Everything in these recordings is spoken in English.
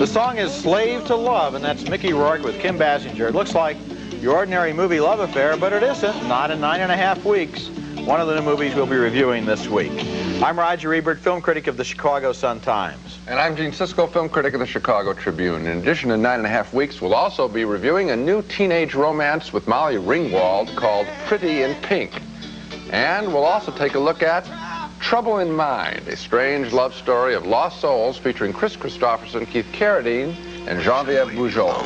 The song is Slave to Love, and that's Mickey Rourke with Kim Basinger. It looks like your ordinary movie love affair, but it isn't. Not in 9.5 weeks. One of the new movies we'll be reviewing this week. I'm Roger Ebert, film critic of the Chicago Sun-Times. And I'm Gene Siskel, film critic of the Chicago Tribune. In addition to 9.5 weeks, we'll also be reviewing a new teenage romance with Molly Ringwald called Pretty in Pink. And we'll also take a look at Trouble in Mind, a strange love story of lost souls featuring Chris Christopherson, Keith Carradine, and Geneviève Bujold.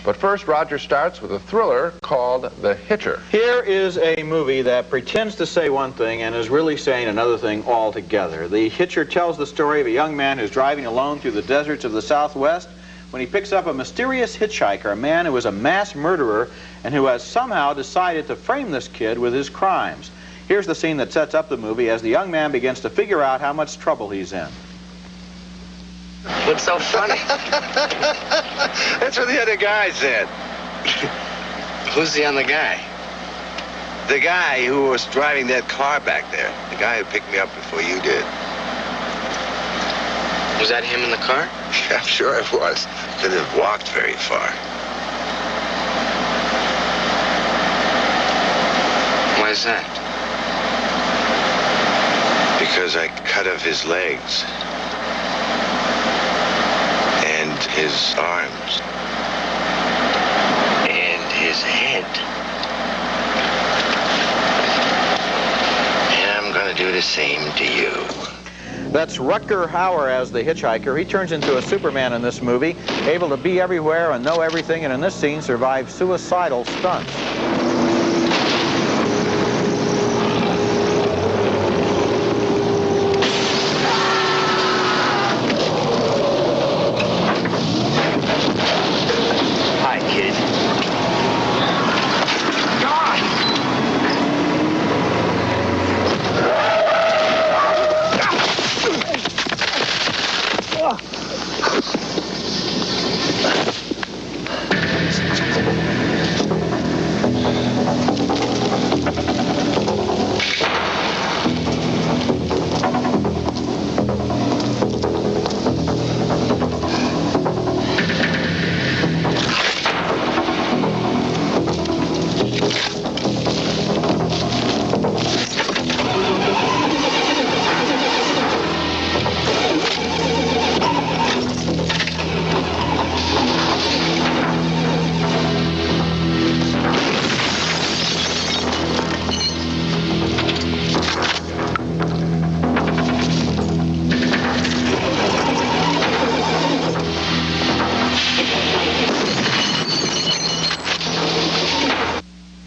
But first, Roger starts with a thriller called The Hitcher. Here is a movie that pretends to say one thing and is really saying another thing altogether. The Hitcher tells the story of a young man who's driving alone through the deserts of the Southwest when he picks up a mysterious hitchhiker, a man who is a mass murderer and who has somehow decided to frame this kid with his crimes. Here's the scene that sets up the movie as the young man begins to figure out how much trouble he's in. What's so funny? That's what the other guy said. Who's the other guy? The guy who was driving that car back there. The guy who picked me up before you did. Was that him in the car? Yeah, I'm sure it was. Couldn't have walked very far. Why is that? Because I cut off his legs. And his arms. And his head. And I'm gonna do the same to you. That's Rutger Hauer as the hitchhiker. He turns into a Superman in this movie, able to be everywhere and know everything, and in this scene survives suicidal stunts.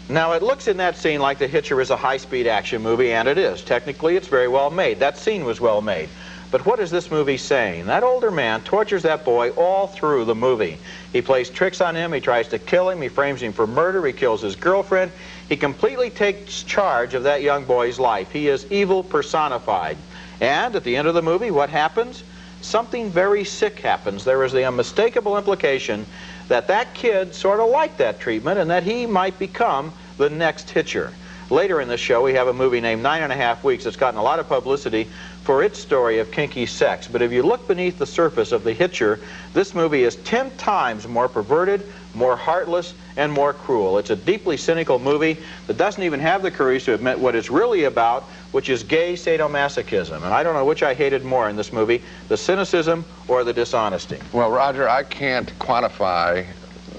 Now, it looks in that scene like The Hitcher is a high-speed action movie, and it is. Technically, it's very well made. That scene was well made. But what is this movie saying? That older man tortures that boy all through the movie. He plays tricks on him, he tries to kill him, he frames him for murder, he kills his girlfriend. He completely takes charge of that young boy's life. He is evil personified. And at the end of the movie, what happens? Something very sick happens. There is the unmistakable implication that that kid sort of liked that treatment and that he might become the next Hitcher. Later in the show, we have a movie named 9.5 Weeks that's gotten a lot of publicity for its story of kinky sex. But if you look beneath the surface of The Hitcher, this movie is 10 times more perverted, more heartless, and more cruel. It's a deeply cynical movie that doesn't even have the courage to admit what it's really about, which is gay sadomasochism. And I don't know which I hated more in this movie, the cynicism or the dishonesty. Well, Roger, I can't quantify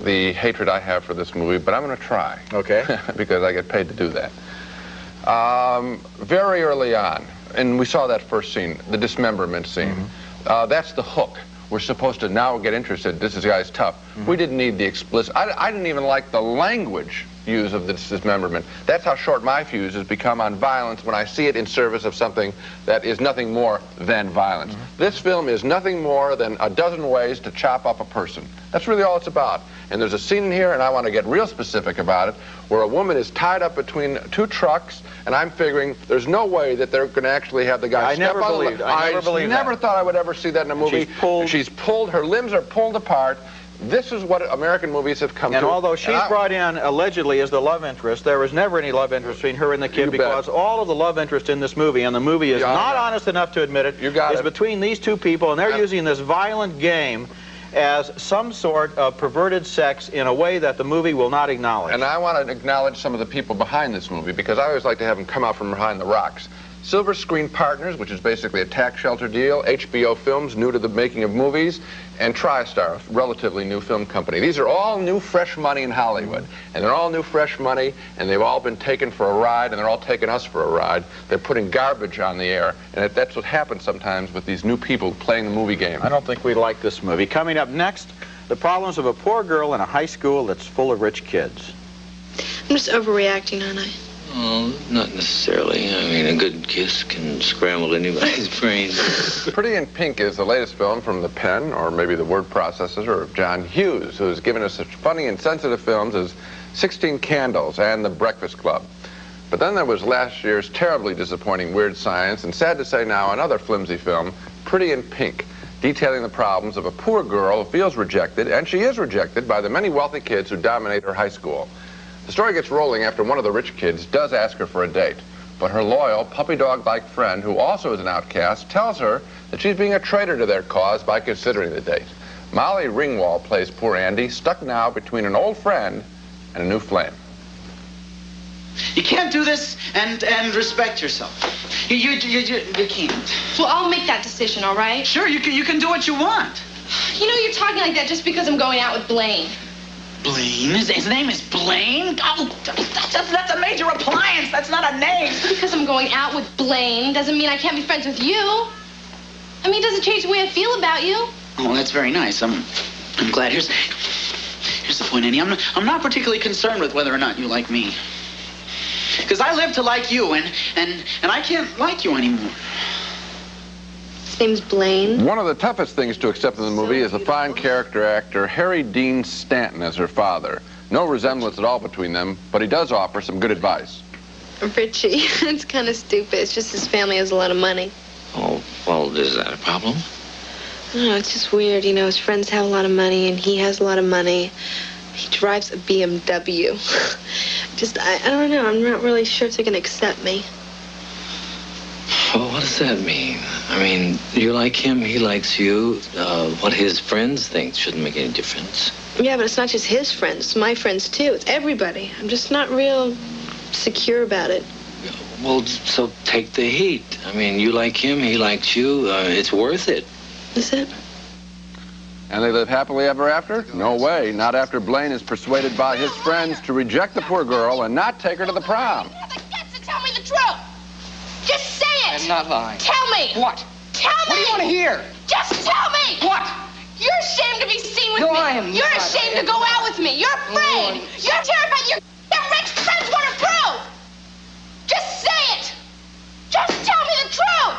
the hatred I have for this movie, but I'm going to try. Okay. Because I get paid to do that. Very early on, and we saw that first scene, the dismemberment scene. That's the hook. We're supposed to now get interested. This guy's tough. We didn't need the explicit. I didn't even like the language use of this dismemberment. That's how short my fuse has become on violence when I see it in service of something that is nothing more than violence. This film is nothing more than a dozen ways to chop up a person. That's really all it's about. And there's a scene in here, and I want to get real specific about it, where a woman is tied up between two trucks, and I'm figuring there's no way that they're going to actually have the guy step on the... I never thought I would ever see that in a movie. She's pulled, her limbs are pulled apart. This is what American movies have come to. And although she's brought in allegedly as the love interest, there was never any love interest between her and the kid, because all of the love interest in this movie, and the movie is not honest enough to admit it, is between these two people, and they're using this violent game as some sort of perverted sex in a way that the movie will not acknowledge. And I want to acknowledge some of the people behind this movie, because I always like to have them come out from behind the rocks. Silver Screen Partners, which is basically a tax shelter deal, HBO Films, new to the making of movies, and TriStar, a relatively new film company. These are all new, fresh money in Hollywood. And they're all new, fresh money, and they've all been taken for a ride, and they're all taking us for a ride. They're putting garbage on the air, and that's what happens sometimes with these new people playing the movie game. I don't think we like this movie. Coming up next, the problems of a poor girl in a high school that's full of rich kids. I'm just overreacting, aren't I? Well, not necessarily. I mean, a good kiss can scramble anybody's brains. Pretty in Pink is the latest film from the pen, or maybe the word processor, of John Hughes, who's given us such funny and sensitive films as 16 Candles and The Breakfast Club. But then there was last year's terribly disappointing Weird Science, and sad to say now, another flimsy film, Pretty in Pink, detailing the problems of a poor girl who feels rejected, and she is rejected by the many wealthy kids who dominate her high school. The story gets rolling after one of the rich kids does ask her for a date, but her loyal, puppy dog-like friend, who also is an outcast, tells her that she's being a traitor to their cause by considering the date. Molly Ringwald plays poor Andy, stuck now between an old friend and a new flame. You can't do this and respect yourself. You can't. Well, I'll make that decision, all right? Sure, you can do what you want. You know you're talking like that just because I'm going out with Blaine. Blaine? His name is Blaine? Oh, that's a major appliance. That's not a name. Just because I'm going out with Blaine doesn't mean I can't be friends with you. I mean, it doesn't change the way I feel about you. Oh, that's very nice. I'm glad. Here's the point, Annie. I'm not particularly concerned with whether or not you like me. Because I live to like you, and I can't like you anymore. His name's Blaine. One of the toughest things to accept in the movie is the fine character actor Harry Dean Stanton as her father. No resemblance at all between them, but he does offer some good advice. Richie, it's kind of stupid. It's just his family has a lot of money. Oh, well, is that a problem? I don't know, it's just weird. You know, his friends have a lot of money, and he has a lot of money. He drives a BMW. I don't know. I'm not really sure if they're going to accept me. Well, what does that mean? I mean, you like him, he likes you. What his friends think shouldn't make any difference. Yeah, but it's not just his friends. It's my friends, too. It's everybody. I'm just not real secure about it. Well, so take the heat. I mean, you like him, he likes you. It's worth it. Is it? And they live happily ever after? No way. Not after Blaine is persuaded by his friends to reject the poor girl and not take her to the prom. You have the guts to tell me the truth. Just say it. I'm not lying. Tell me. What? Tell me. What do you want to hear? Just tell me. What? You're ashamed to be seen with No, me. I am You're not. ashamed to go out with me. You're afraid. You're terrified. Your rich friends want to prove. Just say it. Just tell me the truth.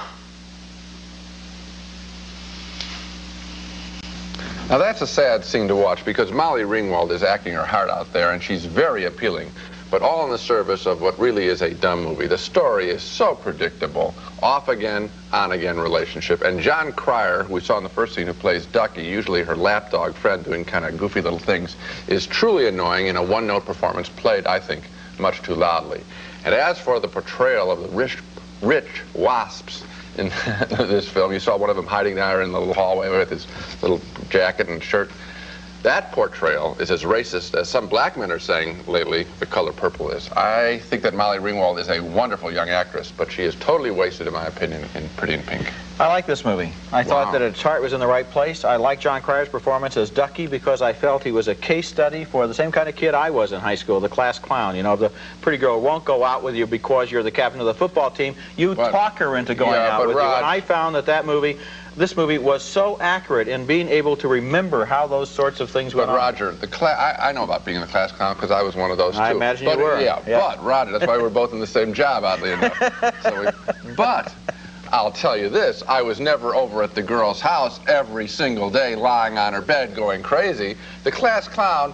Now that's a sad scene to watch, because Molly Ringwald is acting her heart out there, and she's very appealing, but all in the service of what really is a dumb movie. The story is so predictable. Off again, on again relationship. And John Cryer, who we saw in the first scene, who plays Ducky, usually her lapdog friend doing kind of goofy little things, is truly annoying in a one-note performance played, I think, much too loudly. And as for the portrayal of the rich wasps in this film, you saw one of them hiding there in the little hallway with his little jacket and shirt. That portrayal is as racist as some black men are saying lately the color purple is. I think that Molly Ringwald is a wonderful young actress, but she is totally wasted, in my opinion, in Pretty in Pink. I like this movie. I thought that its heart was in the right place. I like John Cryer's performance as Ducky because I felt he was a case study for the same kind of kid I was in high school, the class clown. You know, the pretty girl won't go out with you because you're the captain of the football team. You talk her into going out with you. And I found that this movie was so accurate in being able to remember how those sorts of things went on. But Roger, I know about being the class clown because I was one of those too. I imagine you were. Yeah, but Roger, that's why we're both in the same job, oddly enough. But I'll tell you this, I was never over at the girl's house every single day lying on her bed going crazy. The class clown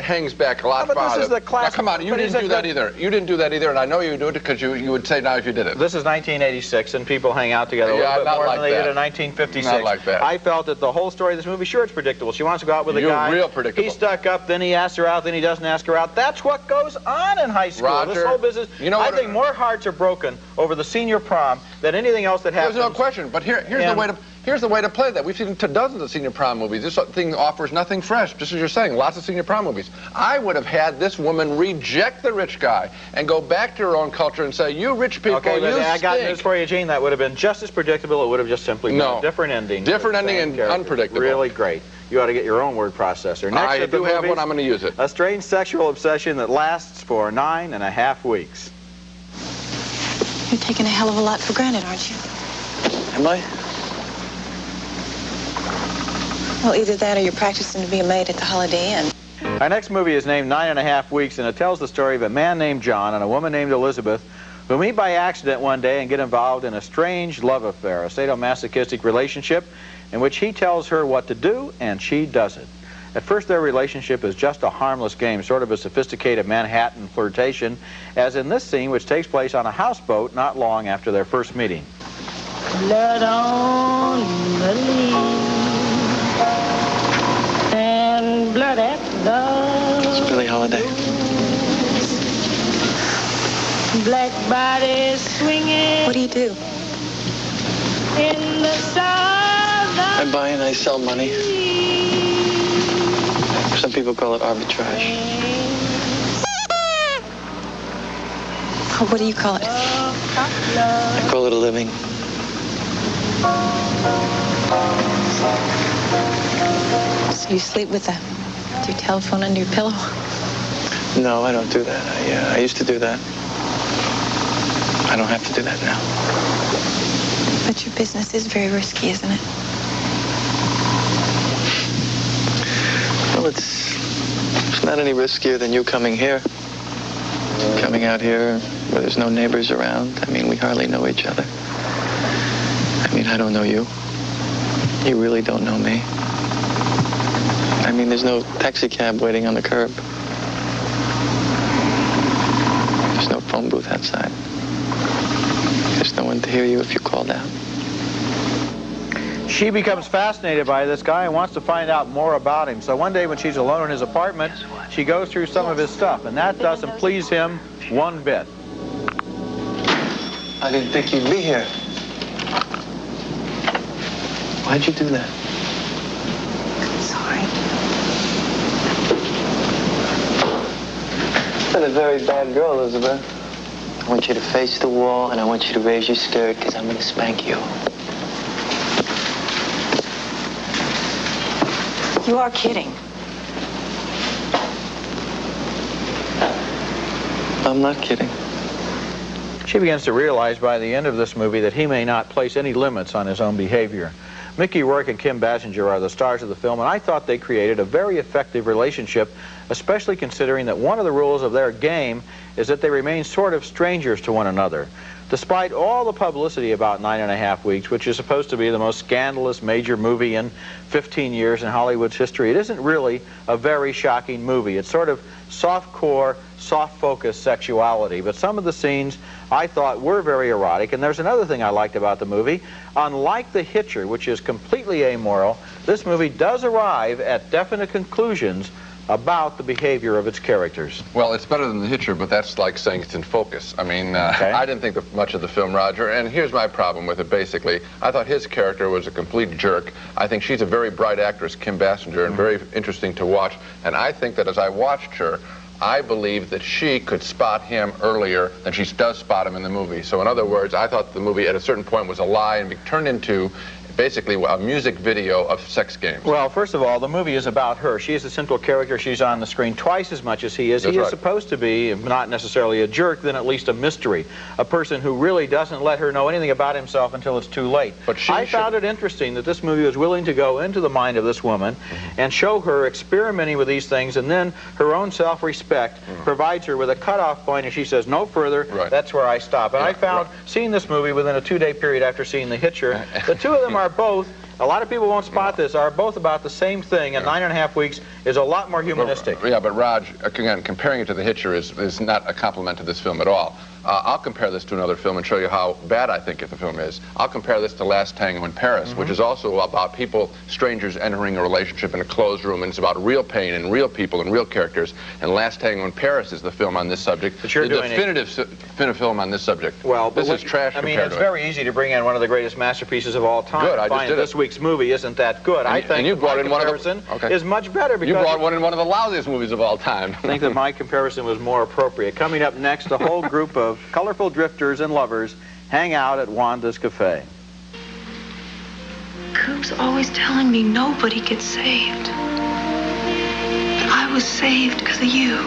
hangs back a lot farther. This is the class. Now, come on, you didn't do that either. You didn't do that either, and I know you do it because you would say now if you did it. This is 1986, and people hang out together a little bit more than they did in 1956. Not like that. I felt that the whole story of this movie, sure, it's predictable. She wants to go out with a guy. You're real predictable. He stuck up, then he asked her out, then he doesn't ask her out. That's what goes on in high school. Roger, this whole business. you know I think more hearts are broken over the senior prom than anything something else that happens. There's no question, but here's the way to play that. We've seen dozens of senior prom movies. This thing offers nothing fresh, just as you're saying, lots of senior prom movies. I would have had this woman reject the rich guy and go back to her own culture and say, you rich people, okay, you I got stink. news for you, Gene. That would have been just as predictable. It would have just simply been a different ending. Different ending and unpredictable. Really great. You ought to get your own word processor. Next I do have one. I'm going to use it. A strange sexual obsession that lasts for 9.5 weeks. You're taking a hell of a lot for granted, aren't you? Am I? Well, either that or you're practicing to be a maid at the Holiday Inn. Our next movie is named 9.5 Weeks, and it tells the story of a man named John and a woman named Elizabeth who meet by accident one day and get involved in a strange love affair, a sadomasochistic relationship in which he tells her what to do and she doesn't. At first, their relationship is just a harmless game, sort of a sophisticated Manhattan flirtation, as in this scene, which takes place on a houseboat not long after their first meeting. Blood on the leaves and blood at the It's Billie Holiday. black bodies swinging. What do you do? In the southern I buy and I sell money. Some people call it arbitrage. What do you call it? I call it a living. So you sleep with your telephone under your pillow? No, I don't do that. I used to do that. I don't have to do that now. But your business is very risky, isn't it? Well, it's not any riskier than you coming here. Coming out here where there's no neighbors around. I mean, we hardly know each other. I mean, I don't know you. You really don't know me. I mean, there's no taxi cab waiting on the curb. There's no phone booth outside. There's no one to hear you if you called out. She becomes fascinated by this guy and wants to find out more about him. So one day when she's alone in his apartment, she goes through some of his stuff, and that doesn't please him one bit. I didn't think you'd be here. Why'd you do that? Sorry. You've been a very bad girl, Elizabeth. I want you to face the wall, and I want you to raise your skirt, because I'm going to spank you. You are kidding. I'm not kidding. She begins to realize by the end of this movie that he may not place any limits on his own behavior. Mickey Rourke and Kim Basinger are the stars of the film, and I thought they created a very effective relationship, especially considering that one of the rules of their game is that they remain sort of strangers to one another. Despite all the publicity about 9.5 Weeks, which is supposed to be the most scandalous major movie in 15 years in Hollywood's history, it isn't really a very shocking movie. It's sort of soft-core, soft-focused sexuality, but some of the scenes I thought were very erotic. And there's another thing I liked about the movie. Unlike The Hitcher, which is completely amoral, this movie does arrive at definite conclusions about the behavior of its characters. Well, it's better than The Hitcher, but that's like saying it's in focus. I mean, I didn't think much of the film, Roger, and here's my problem with it, basically. I thought his character was a complete jerk. I think she's a very bright actress, Kim Basinger, and very interesting to watch, and I think that as I watched her, I believe that she could spot him earlier than she does spot him in the movie. So in other words, I thought the movie at a certain point was a lie and turned into basically a music video of sex games. Well, first of all, the movie is about her. She is the central character. She's on the screen twice as much as he is. He is supposed to be, if not necessarily a jerk, then at least a mystery. A person who really doesn't let her know anything about himself until it's too late. But I found it interesting that this movie was willing to go into the mind of this woman and show her experimenting with these things, and then her own self-respect provides her with a cutoff point, and she says, no further, that's where I stop. And I found, seeing this movie within a 2-day period after seeing The Hitcher, the two of them are both, a lot of people won't spot this, are both about the same thing, and 9.5 Weeks is a lot more humanistic. Yeah, but Raj, again, comparing it to The Hitcher is not a compliment to this film at all. I'll compare this to another film and show you how bad I think the film is. I'll compare this to Last Tango in Paris, which is also about people, strangers entering a relationship in a closed room, and it's about real pain and real people and real characters. And Last Tango in Paris is the film on this subject. But you're the doing definitive a film on this subject. Well, this is trash. I mean, compared it's to it. very easy to bring in one of the greatest masterpieces of all time. Good, I just find did it. This week's movie isn't that good. I think you brought my in one of the comparison is much better because you brought one in one of the lousiest movies of all time. I think that my comparison was more appropriate. Coming up next, a whole group of colorful drifters and lovers hang out at Wanda's Cafe. Coop's always telling me nobody gets saved. But I was saved because of you.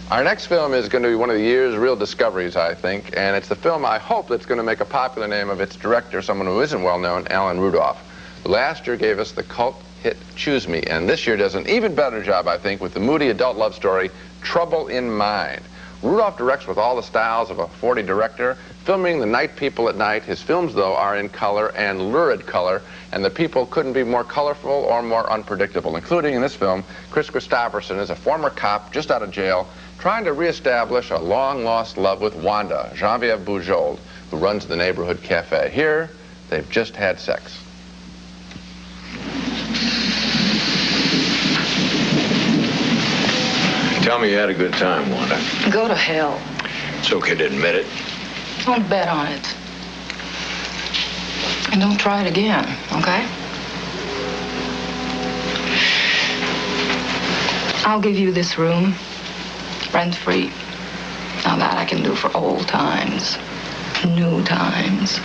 Our next film is going to be one of the year's real discoveries, I think, and it's the film I hope that's going to make a popular name of its director, someone who isn't well known, Alan Rudolph. Last year gave us the cult hit Choose Me, and this year does an even better job, I think, with the moody adult love story Trouble in Mind. Rudolph directs with all the styles of a 40 director, filming the night people at night. His films, though, are in color and lurid color, and the people couldn't be more colorful or more unpredictable, including in this film, Chris Christopherson is a former cop just out of jail, trying to reestablish a long-lost love with Wanda, Genevieve Bujold, who runs the neighborhood cafe. Here, they've just had sex. Tell me you had a good time, Wanda. Go to hell. It's okay to admit it. Don't bet on it. And don't try it again, okay? I'll give you this room, rent-free. Now that I can do for old times, new times.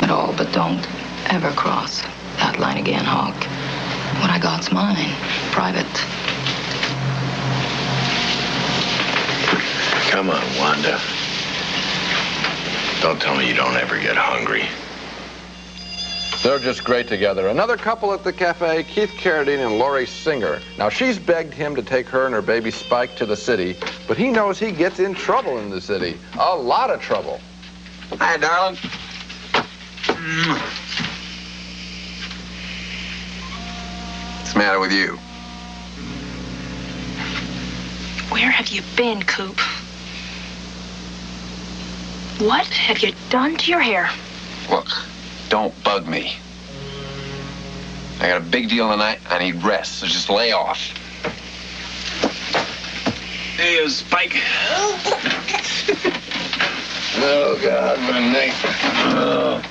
But don't ever cross that line again, Hawk. What I got's mine, private. Come on, Wanda. Don't tell me you don't ever get hungry. They're just great together. Another couple at the cafe, Keith Carradine and Laurie Singer. Now, she's begged him to take her and her baby Spike to the city, but he knows he gets in trouble in the city. A lot of trouble. Hi, darling. What's the matter with you? Where have you been, Coop? What have you done to your hair? Look, don't bug me. I got a big deal tonight. I need rest, so just lay off. Hey, Spike. Oh, God, my neck. Oh.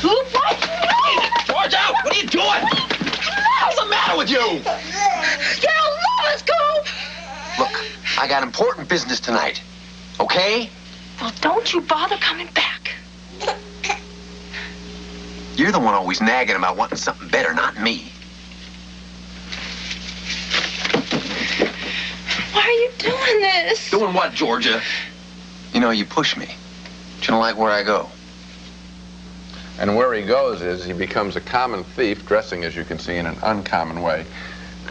Coop, what? George, out! What are you doing? What's the matter with you? You'll love us, Coop! Look, I got important business tonight, okay? Well, don't you bother coming back. You're the one always nagging about wanting something better, not me. Why are you doing this? Doing what, Georgia? You know, you push me. But you don't like where I go. And where he goes is he becomes a common thief, dressing, as you can see, in an uncommon way.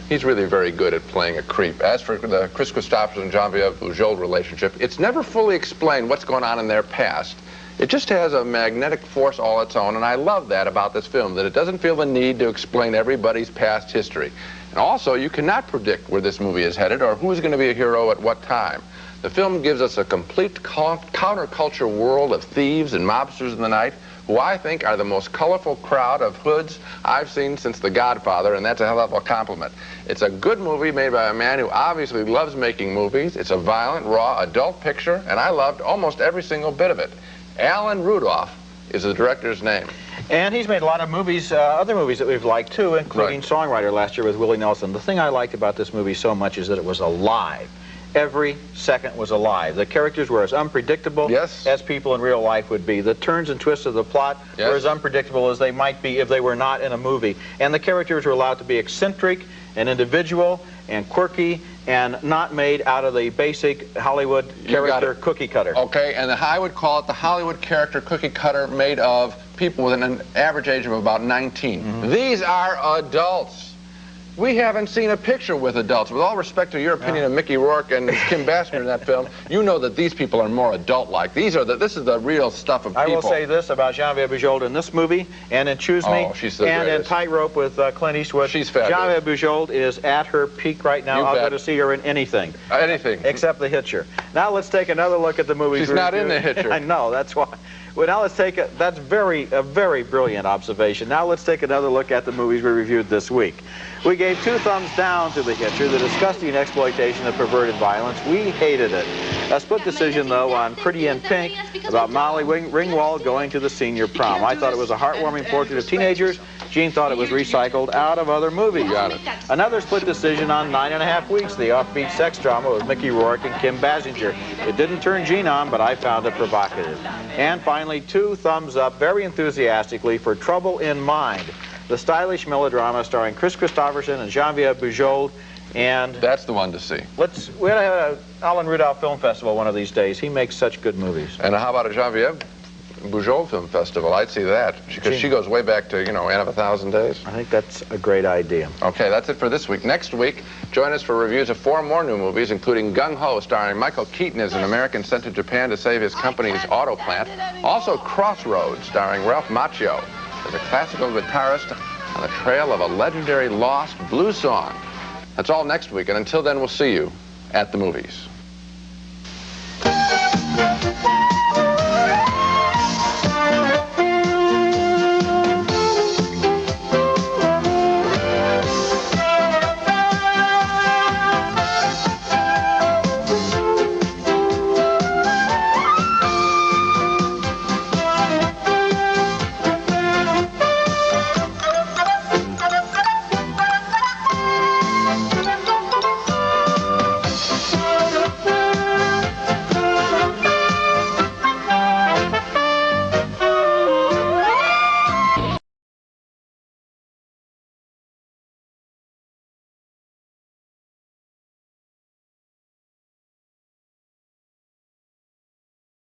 He's really very good at playing a creep. As for the Chris Christopherson and Genevieve Bujold relationship, it's never fully explained what's going on in their past. It just has a magnetic force all its own, and I love that about this film, that it doesn't feel the need to explain everybody's past history. And also, you cannot predict where this movie is headed or who's going to be a hero at what time. The film gives us a complete counterculture world of thieves and mobsters in the night, who I think are the most colorful crowd of hoods I've seen since The Godfather, and that's a hell of a compliment. It's a good movie made by a man who obviously loves making movies. It's a violent, raw, adult picture, and I loved almost every single bit of it. Alan Rudolph is the director's name. And he's made a lot of movies, other movies that we've liked too, including Songwriter last year with Willie Nelson. The thing I liked about this movie so much is that it was alive. Every second was alive. The characters were as unpredictable as people in real life would be. The turns and twists of the plot were as unpredictable as they might be if they were not in a movie. And the characters were allowed to be eccentric and individual and quirky and not made out of the basic Hollywood character cookie cutter. Okay, and I would call it the Hollywood character cookie cutter made of people with an average age of about 19. These are adults. We haven't seen a picture with adults. With all respect to your opinion of Mickey Rourke and Kim Basinger in that film, you know that these people are more adult-like. This is the real stuff of people. I will say this about Genevieve Bujold in this movie and in Choose Me and in Tightrope with Clint Eastwood. She's fabulous. Genevieve Bujold is at her peak right now. I'll go to see her in anything. Anything. Except The Hitcher. Now let's take another look at the movie. She's not in The Hitcher. I know, that's why. Well, now let's take that's a very brilliant observation. Now let's take another look at the movies we reviewed this week. We gave 2 thumbs down to The Hitcher, the disgusting exploitation of perverted violence. We hated it. A split decision, though, on Pretty in Pink, about Molly Ringwald going to the senior prom. I thought it was a heartwarming portrait of teenagers. Gene thought it was recycled out of other movies. Got it. Another split decision on 9½ Weeks, the offbeat sex drama with Mickey Rourke and Kim Basinger. It didn't turn Gene on, but I found it provocative. And finally, 2 thumbs up very enthusiastically for Trouble in Mind, the stylish melodrama starring Chris Christopherson and Geneviève Bujold. And that's the one to see. We ought to have an Alan Rudolph Film Festival one of these days. He makes such good movies. And how about a Geneviève Bujold Film Festival? I'd see that, because she goes way back to, you know, Anne of 1,000 Days. I think that's a great idea. Okay, that's it for this week. Next week, join us for reviews of 4 more new movies, including Gung Ho, starring Michael Keaton as an American sent to Japan to save his company's auto plant. Also, Crossroads, starring Ralph Macchio as a classical guitarist on the trail of a legendary lost blues song. That's all next week, and until then, we'll see you at the movies.